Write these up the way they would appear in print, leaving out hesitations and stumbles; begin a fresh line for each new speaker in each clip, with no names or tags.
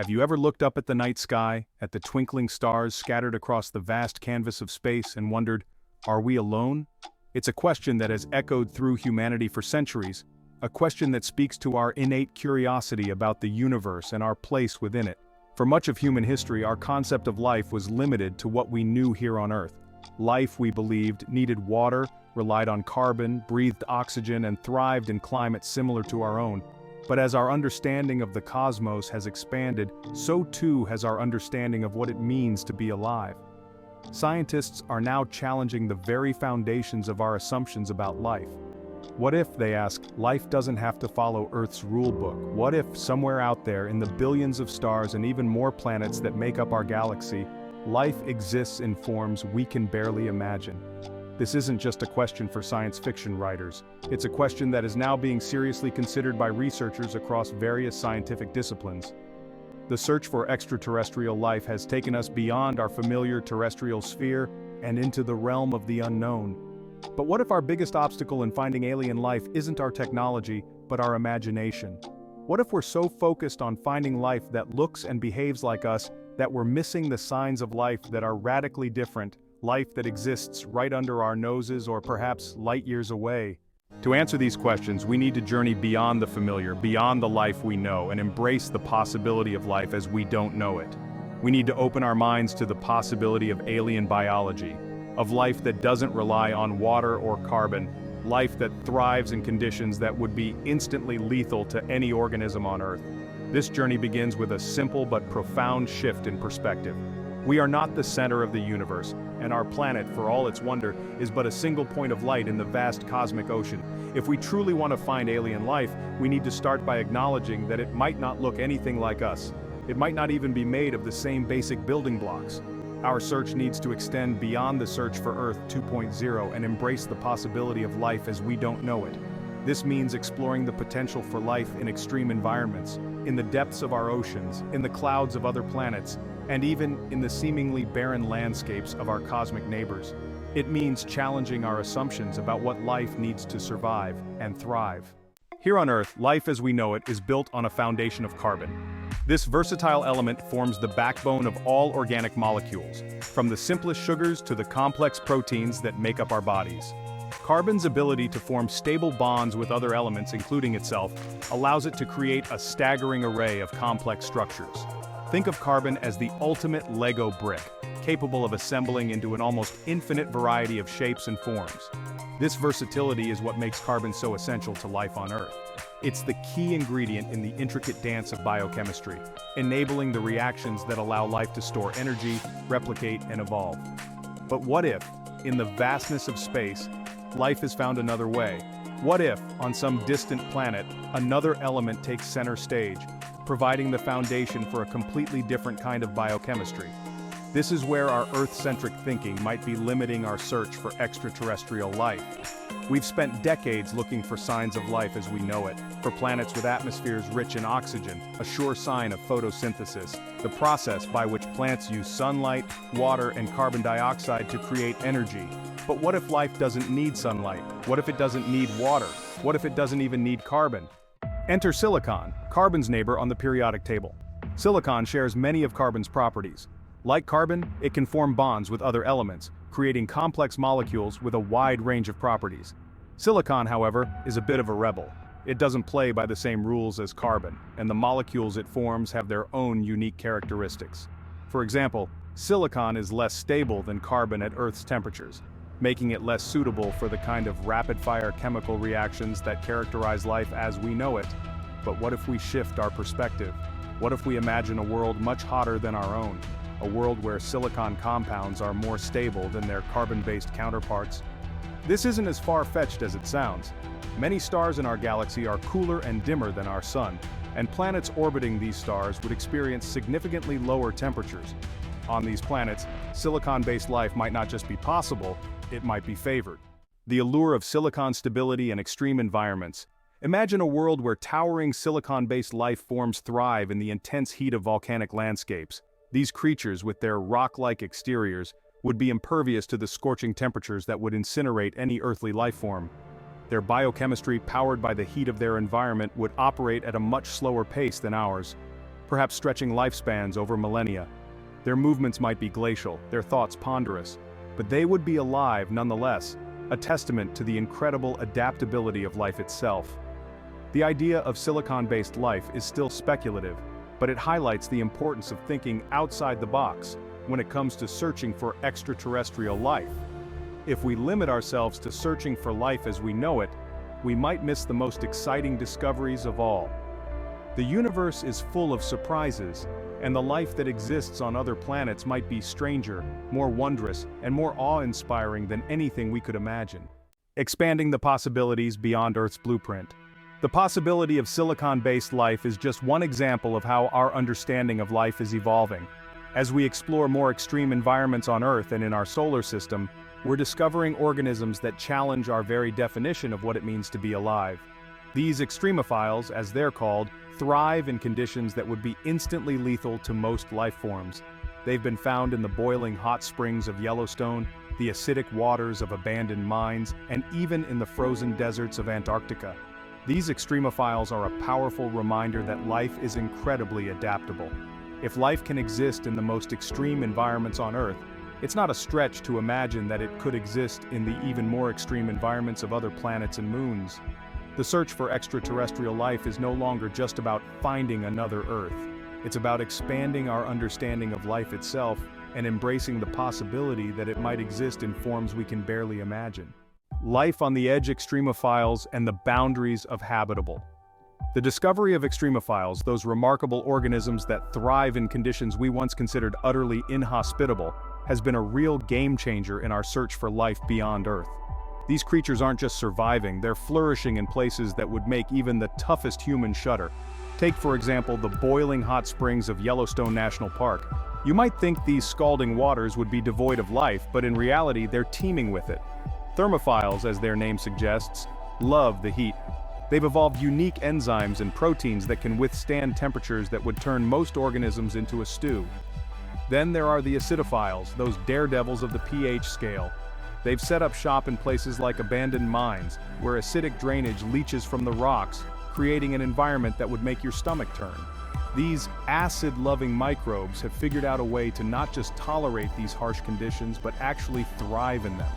Have you ever looked up at the night sky, at the twinkling stars scattered across the vast canvas of space and wondered, are we alone? It's a question that has echoed through humanity for centuries, a question that speaks to our innate curiosity about the universe and our place within it. For much of human history, our concept of life was limited to what we knew here on Earth. Life, we believed, needed water, relied on carbon, breathed oxygen, and thrived in climates similar to our own. But as our understanding of the cosmos has expanded, so too has our understanding of what it means to be alive. Scientists are now challenging the very foundations of our assumptions about life. What if, they ask, life doesn't have to follow Earth's rulebook? What if, somewhere out there in the billions of stars and even more planets that make up our galaxy, life exists in forms we can barely imagine? This isn't just a question for science fiction writers. It's a question that is now being seriously considered by researchers across various scientific disciplines. The search for extraterrestrial life has taken us beyond our familiar terrestrial sphere and into the realm of the unknown. But what if our biggest obstacle in finding alien life isn't our technology, but our imagination? What if we're so focused on finding life that looks and behaves like us that we're missing the signs of life that are radically different, life that exists right under our noses or perhaps light years away? To answer these questions, we need to journey beyond the familiar, beyond the life we know, and embrace the possibility of life as we don't know it. We need to open our minds to the possibility of alien biology, of life that doesn't rely on water or carbon, life that thrives in conditions that would be instantly lethal to any organism on Earth. This journey begins with a simple but profound shift in perspective. We are not the center of the universe, and our planet, for all its wonder, is but a single point of light in the vast cosmic ocean. If we truly want to find alien life, we need to start by acknowledging that it might not look anything like us. It might not even be made of the same basic building blocks. Our search needs to extend beyond the search for Earth 2.0 and embrace the possibility of life as we don't know it. This means exploring the potential for life in extreme environments, in the depths of our oceans, in the clouds of other planets, and even in the seemingly barren landscapes of our cosmic neighbors. It means challenging our assumptions about what life needs to survive and thrive. Here on Earth, life as we know it is built on a foundation of carbon. This versatile element forms the backbone of all organic molecules, from the simplest sugars to the complex proteins that make up our bodies. Carbon's ability to form stable bonds with other elements, including itself, allows it to create a staggering array of complex structures. Think of carbon as the ultimate Lego brick, capable of assembling into an almost infinite variety of shapes and forms. This versatility is what makes carbon so essential to life on Earth. It's the key ingredient in the intricate dance of biochemistry, enabling the reactions that allow life to store energy, replicate, and evolve. But what if, in the vastness of space, life has found another way? What if, on some distant planet, another element takes center stage, providing the foundation for a completely different kind of biochemistry? This is where our Earth-centric thinking might be limiting our search for extraterrestrial life. We've spent decades looking for signs of life as we know it, for planets with atmospheres rich in oxygen, a sure sign of photosynthesis, the process by which plants use sunlight, water, and carbon dioxide to create energy. But what if life doesn't need sunlight? What if it doesn't need water? What if it doesn't even need carbon? Enter silicon, carbon's neighbor on the periodic table. Silicon shares many of carbon's properties. Like carbon, it can form bonds with other elements, creating complex molecules with a wide range of properties. Silicon, however, is a bit of a rebel. It doesn't play by the same rules as carbon, and the molecules it forms have their own unique characteristics. For example, silicon is less stable than carbon at Earth's temperatures, making it less suitable for the kind of rapid-fire chemical reactions that characterize life as we know it. But what if we shift our perspective? What if we imagine a world much hotter than our own? A world where silicon compounds are more stable than their carbon-based counterparts? This isn't as far-fetched as it sounds. Many stars in our galaxy are cooler and dimmer than our sun, and planets orbiting these stars would experience significantly lower temperatures. On these planets, silicon-based life might not just be possible, it might be favored. The allure of silicon stability in extreme environments. Imagine a world where towering silicon-based life forms thrive in the intense heat of volcanic landscapes. These creatures, with their rock-like exteriors, would be impervious to the scorching temperatures that would incinerate any earthly life form. Their biochemistry, powered by the heat of their environment, would operate at a much slower pace than ours. perhaps stretching lifespans over millennia. Their movements might be glacial, their thoughts ponderous, but they would be alive nonetheless, a testament to the incredible adaptability of life itself. The idea of silicon-based life is still speculative, but it highlights the importance of thinking outside the box when it comes to searching for extraterrestrial life. If we limit ourselves to searching for life as we know it, we might miss the most exciting discoveries of all. The universe is full of surprises, and the life that exists on other planets might be stranger, more wondrous, and more awe-inspiring than anything we could imagine. Expanding the possibilities beyond Earth's blueprint. The possibility of silicon-based life is just one example of how our understanding of life is evolving. As we explore more extreme environments on Earth and in our solar system, we're discovering organisms that challenge our very definition of what it means to be alive. These extremophiles, as they're called, thrive in conditions that would be instantly lethal to most life forms. They've been found in the boiling hot springs of Yellowstone, the acidic waters of abandoned mines, and even in the frozen deserts of Antarctica. These extremophiles are a powerful reminder that life is incredibly adaptable. If life can exist in the most extreme environments on Earth, it's not a stretch to imagine that it could exist in the even more extreme environments of other planets and moons. The search for extraterrestrial life is no longer just about finding another Earth. It's about expanding our understanding of life itself and embracing the possibility that it might exist in forms we can barely imagine. Life on the edge extremophiles and the boundaries of habitable. The discovery of extremophiles, those remarkable organisms that thrive in conditions we once considered utterly inhospitable, has been a real game changer in our search for life beyond Earth. These creatures aren't just surviving, they're flourishing in places that would make even the toughest human shudder. Take, for example, the boiling hot springs of Yellowstone National Park. You might think these scalding waters would be devoid of life, but in reality they're teeming with it. Thermophiles, as their name suggests, love the heat. They've evolved unique enzymes and proteins that can withstand temperatures that would turn most organisms into a stew. Then there are the acidophiles, those daredevils of the pH scale. They've set up shop in places like abandoned mines, where acidic drainage leaches from the rocks, creating an environment that would make your stomach turn. These acid-loving microbes have figured out a way to not just tolerate these harsh conditions, but actually thrive in them.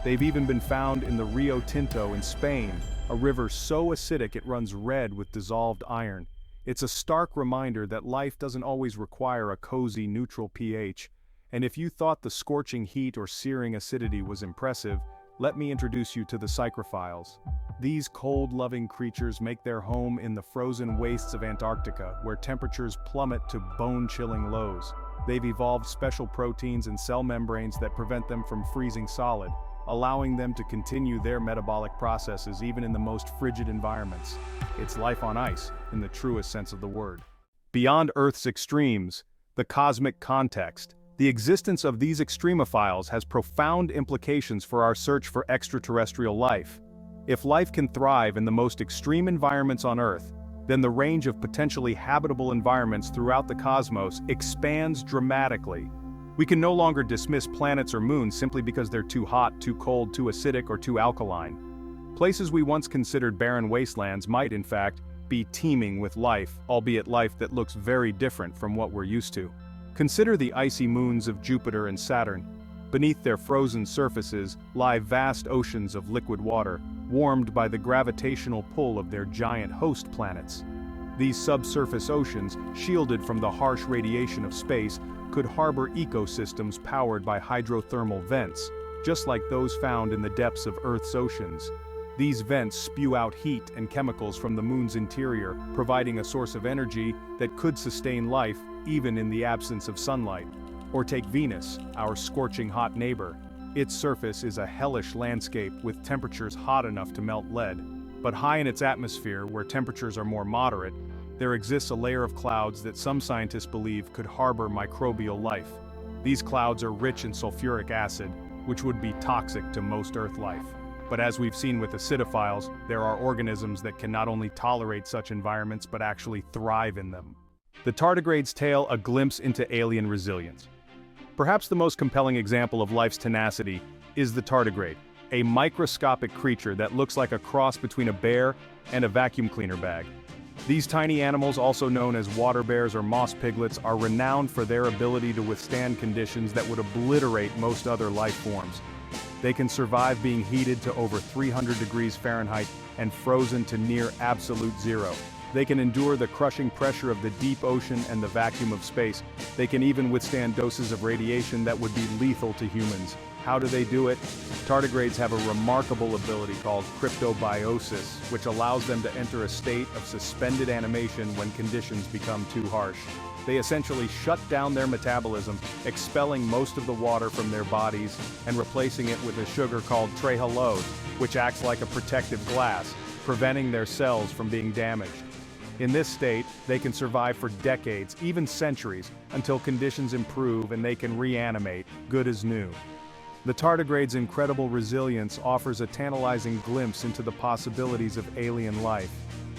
They've even been found in the Rio Tinto in Spain, a river so acidic it runs red with dissolved iron. It's a stark reminder that life doesn't always require a cozy, neutral pH. And if you thought the scorching heat or searing acidity was impressive, let me introduce you to the psychrophiles. These cold-loving creatures make their home in the frozen wastes of Antarctica, where temperatures plummet to bone-chilling lows. They've evolved special proteins and cell membranes that prevent them from freezing solid, allowing them to continue their metabolic processes even in the most frigid environments. It's life on ice, in the truest sense of the word. Beyond Earth's extremes, the cosmic context. The existence of these extremophiles has profound implications for our search for extraterrestrial life. If life can thrive in the most extreme environments on Earth, then the range of potentially habitable environments throughout the cosmos expands dramatically. We can no longer dismiss planets or moons simply because they're too hot, too cold, too acidic, or too alkaline. Places we once considered barren wastelands might, in fact, be teeming with life, albeit life that looks very different from what we're used to. Consider the icy moons of Jupiter and Saturn. Beneath their frozen surfaces lie vast oceans of liquid water, warmed by the gravitational pull of their giant host planets. These subsurface oceans, shielded from the harsh radiation of space, could harbor ecosystems powered by hydrothermal vents, just like those found in the depths of Earth's oceans. These vents spew out heat and chemicals from the moon's interior, providing a source of energy that could sustain life even in the absence of sunlight. Or take Venus, our scorching hot neighbor. Its surface is a hellish landscape with temperatures hot enough to melt lead. But high in its atmosphere, where temperatures are more moderate, there exists a layer of clouds that some scientists believe could harbor microbial life. These clouds are rich in sulfuric acid, which would be toxic to most Earth life. But as we've seen with acidophiles, there are organisms that can not only tolerate such environments but actually thrive in them. The tardigrade's tale, a glimpse into alien resilience. Perhaps the most compelling example of life's tenacity is the tardigrade, a microscopic creature that looks like a cross between a bear and a vacuum cleaner bag. These tiny animals, also known as water bears or moss piglets, are renowned for their ability to withstand conditions that would obliterate most other life forms. They can survive being heated to over 300 degrees Fahrenheit and frozen to near absolute zero. They can endure the crushing pressure of the deep ocean and the vacuum of space. They can even withstand doses of radiation that would be lethal to humans. How do they do it? Tardigrades have a remarkable ability called cryptobiosis, which allows them to enter a state of suspended animation when conditions become too harsh. They essentially shut down their metabolism, expelling most of the water from their bodies and replacing it with a sugar called trehalose, which acts like a protective glass, preventing their cells from being damaged. In this state, they can survive for decades, even centuries, until conditions improve and they can reanimate, good as new. The tardigrade's incredible resilience offers a tantalizing glimpse into the possibilities of alien life.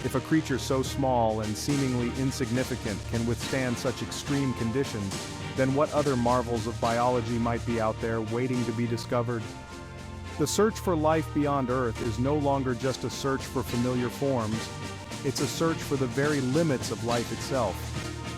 If a creature so small and seemingly insignificant can withstand such extreme conditions, then what other marvels of biology might be out there waiting to be discovered? The search for life beyond Earth is no longer just a search for familiar forms, it's a search for the very limits of life itself,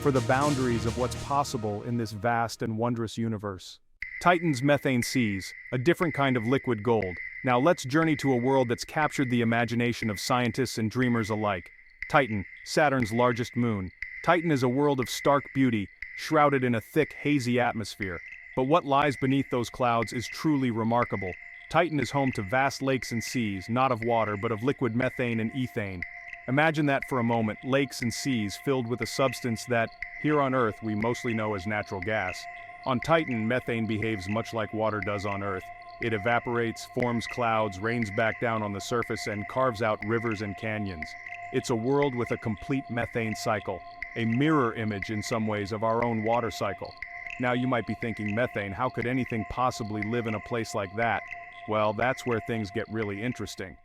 for the boundaries of what's possible in this vast and wondrous universe. Titan's methane seas, a different kind of liquid gold. Now let's journey to a world that's captured the imagination of scientists and dreamers alike. Titan, Saturn's largest moon. Titan is a world of stark beauty, shrouded in a thick, hazy atmosphere. But what lies beneath those clouds is truly remarkable. Titan is home to vast lakes and seas, not of water but of liquid methane and ethane. Imagine that for a moment, lakes and seas filled with a substance that, here on Earth, we mostly know as natural gas. On Titan, methane behaves much like water does on Earth. It evaporates, forms clouds, rains back down on the surface, and carves out rivers and canyons. It's a world with a complete methane cycle, a mirror image in some ways of our own water cycle. Now you might be thinking, methane, how could anything possibly live in a place like that? Well, that's where things get really interesting.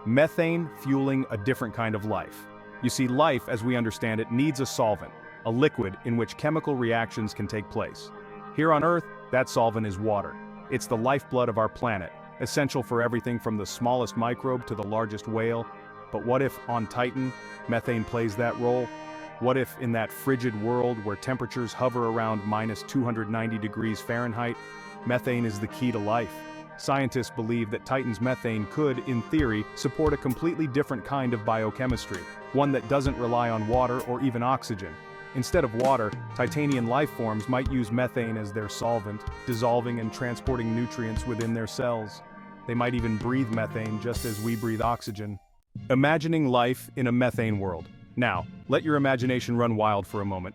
Methane fueling a different kind of life. You see, life, as we understand it, needs a solvent, a liquid in which chemical reactions can take place. Here on Earth, that solvent is water. It's the lifeblood of our planet, essential for everything from the smallest microbe to the largest whale. But what if, on Titan, methane plays that role? What if, in that frigid world where temperatures hover around minus 290 degrees Fahrenheit, methane is the key to life? Scientists believe that Titan's methane could, in theory, support a completely different kind of biochemistry, one that doesn't rely on water or even oxygen. Instead of water, Titanian life forms might use methane as their solvent, dissolving and transporting nutrients within their cells. They might even breathe methane just as we breathe oxygen. Imagining life in a methane world. Now, let your imagination run wild for a moment.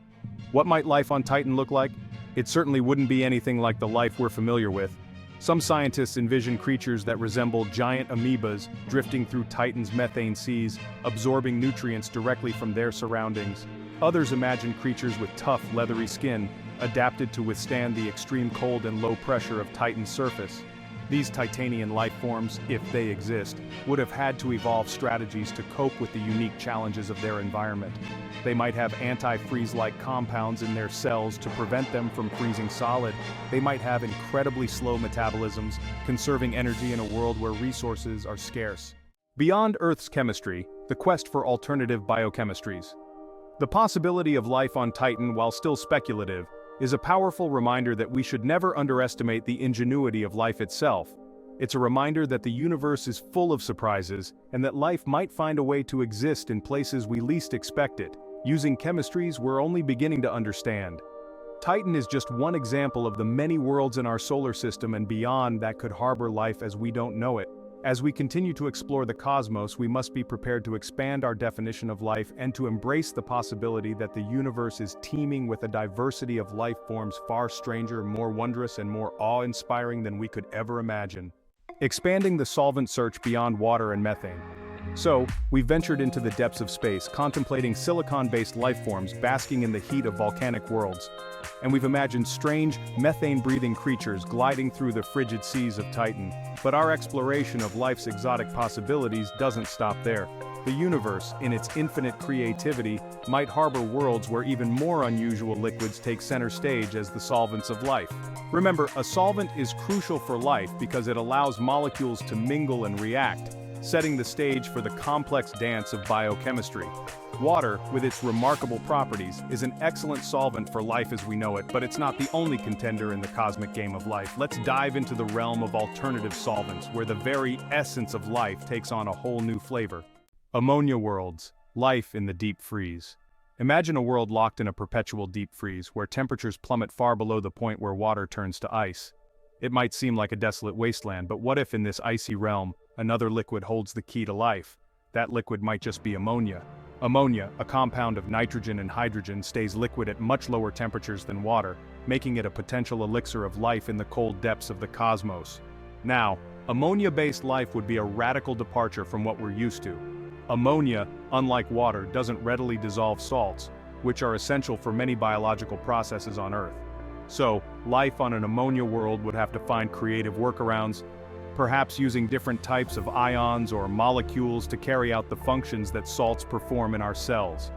What might life on Titan look like? It certainly wouldn't be anything like the life we're familiar with. Some scientists envision creatures that resemble giant amoebas drifting through Titan's methane seas, absorbing nutrients directly from their surroundings. Others imagine creatures with tough, leathery skin, adapted to withstand the extreme cold and low pressure of Titan's surface. These Titanian life forms, if they exist, would have had to evolve strategies to cope with the unique challenges of their environment. They might have anti-freeze-like compounds in their cells to prevent them from freezing solid. They might have incredibly slow metabolisms, conserving energy in a world where resources are scarce. Beyond Earth's chemistry, the quest for alternative biochemistries. The possibility of life on Titan, while still speculative, is a powerful reminder that we should never underestimate the ingenuity of life itself. It's a reminder that the universe is full of surprises, and that life might find a way to exist in places we least expect it, using chemistries we're only beginning to understand. Titan is just one example of the many worlds in our solar system and beyond that could harbor life as we don't know it. As we continue to explore the cosmos, we must be prepared to expand our definition of life and to embrace the possibility that the universe is teeming with a diversity of life forms far stranger, more wondrous, and more awe-inspiring than we could ever imagine. Expanding the solvent search beyond water and methane. So, we've ventured into the depths of space, contemplating silicon-based life forms basking in the heat of volcanic worlds. And we've imagined strange, methane-breathing creatures gliding through the frigid seas of Titan. But our exploration of life's exotic possibilities doesn't stop there. The universe, in its infinite creativity, might harbor worlds where even more unusual liquids take center stage as the solvents of life. Remember, a solvent is crucial for life because it allows molecules to mingle and react, setting the stage for the complex dance of biochemistry. Water, with its remarkable properties, is an excellent solvent for life as we know it, but it's not the only contender in the cosmic game of life. Let's dive into the realm of alternative solvents, where the very essence of life takes on a whole new flavor. Ammonia worlds, life in the deep freeze. Imagine a world locked in a perpetual deep freeze, where temperatures plummet far below the point where water turns to ice. It might seem like a desolate wasteland, but what if in this icy realm, another liquid holds the key to life? That liquid might just be ammonia. Ammonia, a compound of nitrogen and hydrogen, stays liquid at much lower temperatures than water, making it a potential elixir of life in the cold depths of the cosmos. Now, ammonia-based life would be a radical departure from what we're used to. Ammonia, unlike water, doesn't readily dissolve salts, which are essential for many biological processes on Earth. So, life on an ammonia world would have to find creative workarounds, perhaps using different types of ions or molecules to carry out the functions that salts perform in our cells.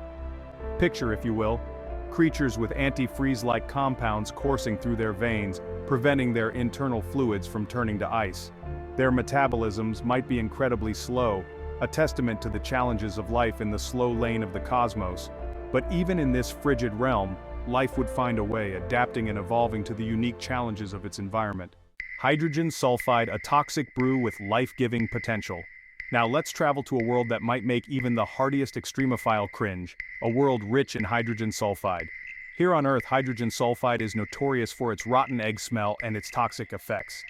Picture, if you will, creatures with antifreeze-like compounds coursing through their veins, preventing their internal fluids from turning to ice. Their metabolisms might be incredibly slow, a testament to the challenges of life in the slow lane of the cosmos. But even in this frigid realm, life would find a way, adapting and evolving to the unique challenges of its environment. Hydrogen sulfide, a toxic brew with life-giving potential. Now let's travel to a world that might make even the hardiest extremophile cringe, a world rich in hydrogen sulfide. Here on Earth, hydrogen sulfide is notorious for its rotten egg smell and its toxic effects.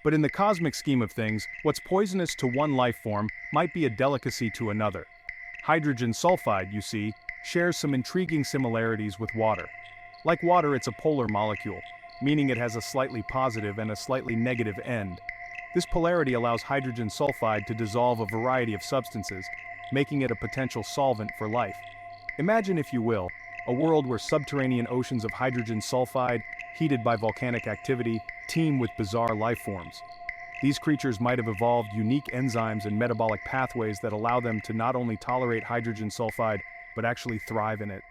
But in the cosmic scheme of things, what's poisonous to one life form might be a delicacy to another. Hydrogen sulfide, you see, shares some intriguing similarities with water. Like water, it's a polar molecule, meaning it has a slightly positive and a slightly negative end. This polarity allows hydrogen sulfide to dissolve a variety of substances, making it a potential solvent for life. Imagine, if you will, a world where subterranean oceans of hydrogen sulfide, heated by volcanic activity, teem with bizarre life forms. These creatures might have evolved unique enzymes and metabolic pathways that allow them to not only tolerate hydrogen sulfide, but actually thrive in it.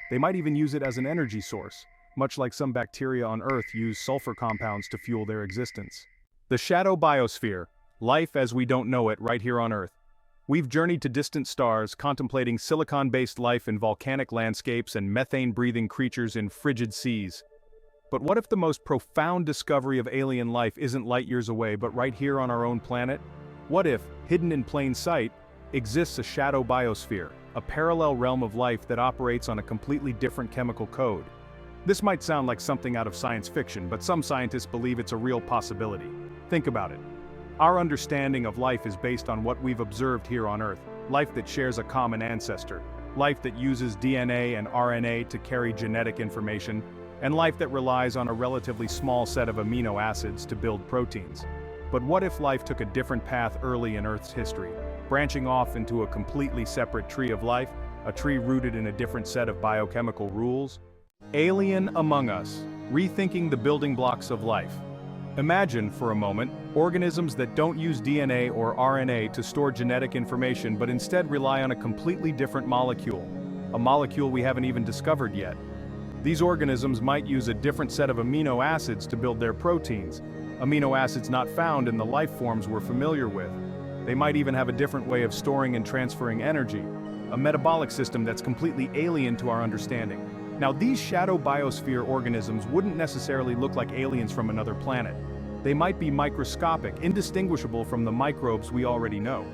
They might even use it as an energy source, much like some bacteria on Earth use sulfur compounds to fuel their existence. The shadow biosphere, life as we don't know it right here on Earth. We've journeyed to distant stars, contemplating silicon-based life in volcanic landscapes and methane-breathing creatures in frigid seas. But what if the most profound discovery of alien life isn't light years away, but right here on our own planet? What if, hidden in plain sight, exists a shadow biosphere, a parallel realm of life that operates on a completely different chemical code? This might sound like something out of science fiction, but some scientists believe it's a real possibility. Think about it. Our understanding of life is based on what we've observed here on Earth, life that shares a common ancestor, life that uses DNA and RNA to carry genetic information, and life that relies on a relatively small set of amino acids to build proteins. But what if life took a different path early in Earth's history, branching off into a completely separate tree of life, a tree rooted in a different set of biochemical rules? Alien among us, rethinking the building blocks of life. Imagine, for a moment, organisms that don't use DNA or RNA to store genetic information but instead rely on a completely different molecule, a molecule we haven't even discovered yet. These organisms might use a different set of amino acids to build their proteins, amino acids not found in the life forms we're familiar with. They might even have a different way of storing and transferring energy, a metabolic system that's completely alien to our understanding. Now, these shadow biosphere organisms wouldn't necessarily look like aliens from another planet. They might be microscopic, indistinguishable from the microbes we already know.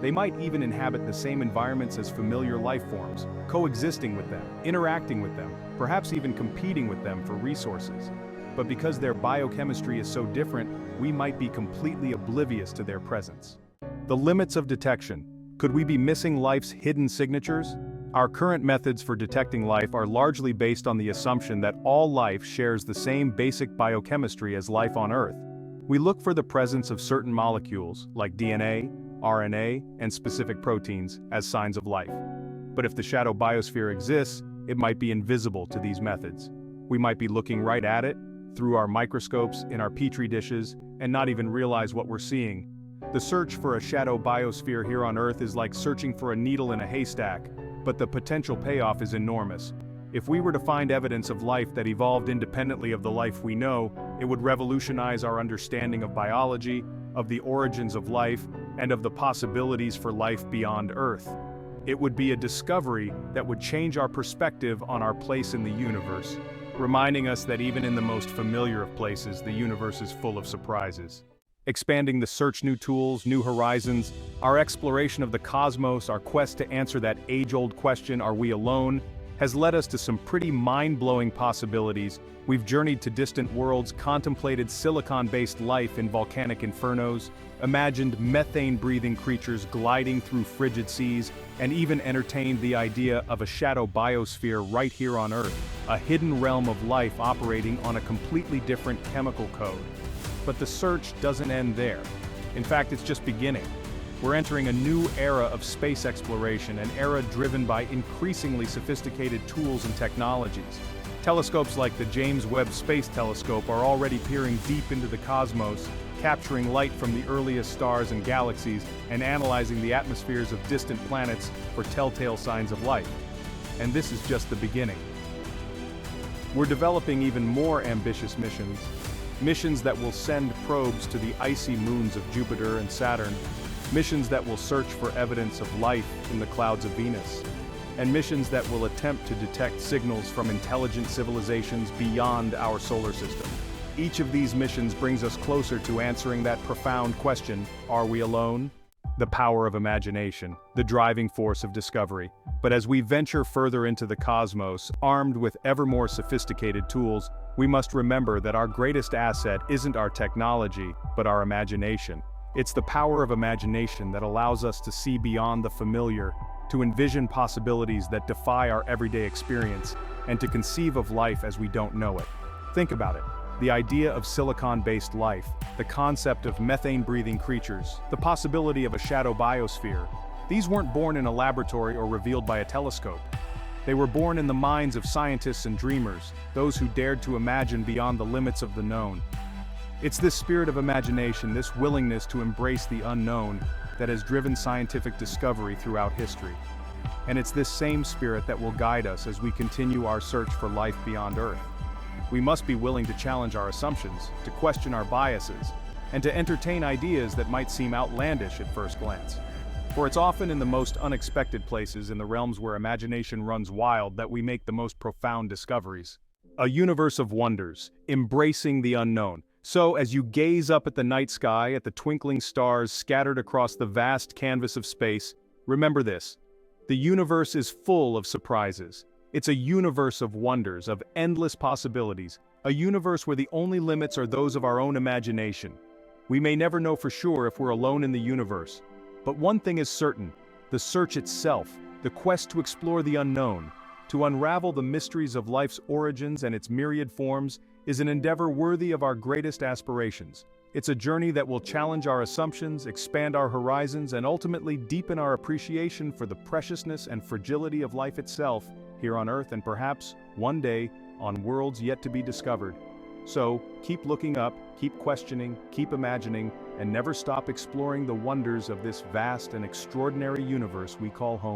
They might even inhabit the same environments as familiar life forms, coexisting with them, interacting with them, perhaps even competing with them for resources. But because their biochemistry is so different, we might be completely oblivious to their presence. The limits of detection. Could we be missing life's hidden signatures? Our current methods for detecting life are largely based on the assumption that all life shares the same basic biochemistry as life on Earth. We look for the presence of certain molecules, like DNA, RNA, and specific proteins, as signs of life. But if the shadow biosphere exists, it might be invisible to these methods. We might be looking right at it, through our microscopes, in our petri dishes, and not even realize what we're seeing. The search for a shadow biosphere here on Earth is like searching for a needle in a haystack, but the potential payoff is enormous. If we were to find evidence of life that evolved independently of the life we know, it would revolutionize our understanding of biology, of the origins of life, and of the possibilities for life beyond Earth. It would be a discovery that would change our perspective on our place in the universe, reminding us that even in the most familiar of places, the universe is full of surprises. Expanding the search new tools, new horizons, our exploration of the cosmos, our quest to answer that age-old question, are we alone, has led us to some pretty mind-blowing possibilities. We've journeyed to distant worlds, contemplated silicon-based life in volcanic infernos, imagined methane-breathing creatures gliding through frigid seas, and even entertained the idea of a shadow biosphere right here on Earth, a hidden realm of life operating on a completely different chemical code. But the search doesn't end there. In fact, it's just beginning. We're entering a new era of space exploration, an era driven by increasingly sophisticated tools and technologies. Telescopes like the James Webb Space Telescope are already peering deep into the cosmos, capturing light from the earliest stars and galaxies, and analyzing the atmospheres of distant planets for telltale signs of life. And this is just the beginning. We're developing even more ambitious missions that will send probes to the icy moons of Jupiter and Saturn, missions that will search for evidence of life in the clouds of Venus, and missions that will attempt to detect signals from intelligent civilizations beyond our solar system. Each of these missions brings us closer to answering that profound question, are we alone? The power of imagination, the driving force of discovery. But as we venture further into the cosmos, armed with ever more sophisticated tools, we must remember that our greatest asset isn't our technology, but our imagination. It's the power of imagination that allows us to see beyond the familiar, to envision possibilities that defy our everyday experience, and to conceive of life as we don't know it. Think about it. The idea of silicon-based life, the concept of methane-breathing creatures, the possibility of a shadow biosphere. These weren't born in a laboratory or revealed by a telescope. They were born in the minds of scientists and dreamers, those who dared to imagine beyond the limits of the known. It's this spirit of imagination, this willingness to embrace the unknown, that has driven scientific discovery throughout history. And it's this same spirit that will guide us as we continue our search for life beyond Earth. We must be willing to challenge our assumptions, to question our biases, and to entertain ideas that might seem outlandish at first glance. For it's often in the most unexpected places, in the realms where imagination runs wild, that we make the most profound discoveries. A universe of wonders, embracing the unknown. So, as you gaze up at the night sky, at the twinkling stars scattered across the vast canvas of space, remember this: the universe is full of surprises. It's a universe of wonders, of endless possibilities, a universe where the only limits are those of our own imagination. We may never know for sure if we're alone in the universe, but one thing is certain: the search itself, the quest to explore the unknown, to unravel the mysteries of life's origins and its myriad forms, is an endeavor worthy of our greatest aspirations. It's a journey that will challenge our assumptions, expand our horizons, and ultimately deepen our appreciation for the preciousness and fragility of life itself, here on Earth and perhaps, one day, on worlds yet to be discovered. So, keep looking up, keep questioning, keep imagining, and never stop exploring the wonders of this vast and extraordinary universe we call home.